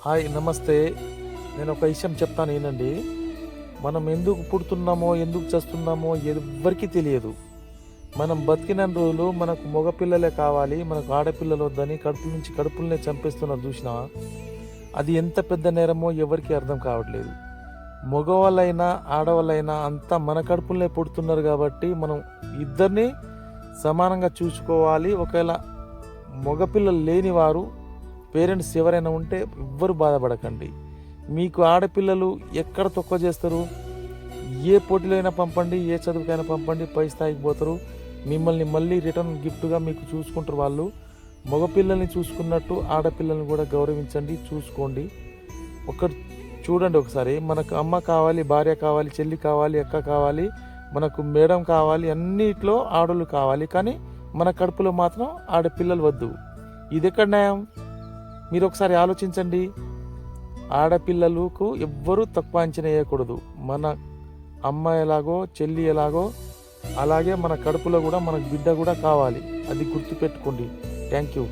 Hi నమస్తే. నేను ఒక విషయం చెప్తాను వినండి. మనం ఎందుకు పుడుతున్నామో, ఎందుకు చస్తున్నామో ఎవ్వరికీ తెలియదు. మనం బతికినన్ని రోజులు మనకు మగపిల్లలే కావాలి, మనకు ఆడపిల్లలు వద్దని కడుపు నుంచి కడుపులనే చంపేస్తున్నారు చూసినావా? అది ఎంత పెద్ద నేరమో ఎవరికీ అర్థం కావట్లేదు. మగవాళ్ళైనా, ఆడవాళ్ళైనా అంతా మన కడుపులనే పుడుతున్నారు కాబట్టి మనం ఇద్దరిని సమానంగా చూసుకోవాలి. ఒకవేళ మగపిల్లలు లేని వారు పేరెంట్స్ ఎవరైనా ఉంటే ఎవ్వరు బాధపడకండి. మీకు ఆడపిల్లలు ఎక్కడ తక్కువ చేస్తారు? ఏ పోటీలో అయినా పంపండి, ఏ చదువుకైనా పంపండి, పై స్థాయికి పోతారు. మిమ్మల్ని మళ్ళీ రిటర్న్ గిఫ్ట్గా మీకు చూసుకుంటారు వాళ్ళు. మగపిల్లల్ని చూసుకున్నట్టు ఆడపిల్లల్ని కూడా గౌరవించండి, చూసుకోండి. ఒకటి చూడండి ఒకసారి, మనకు అమ్మ కావాలి, భార్య కావాలి, చెల్లి కావాలి, అక్క కావాలి, మనకు మేడం కావాలి, అన్నిట్లో ఆడోళ్ళు కావాలి. కానీ మన కడుపులో మాత్రం ఆడపిల్లలు వద్దు. ఇది ఎక్కడ న్యాయం? మీరు ఒకసారి ఆలోచించండి. ఆడపిల్లలకు ఎవ్వరూ తక్కువ అంచనా వేయకూడదు. మన అమ్మ ఎలాగో, చెల్లి ఎలాగో, అలాగే మన కడుపులో కూడా మనకు బిడ్డ కూడా కావాలి. అది గుర్తుపెట్టుకోండి. Thank you.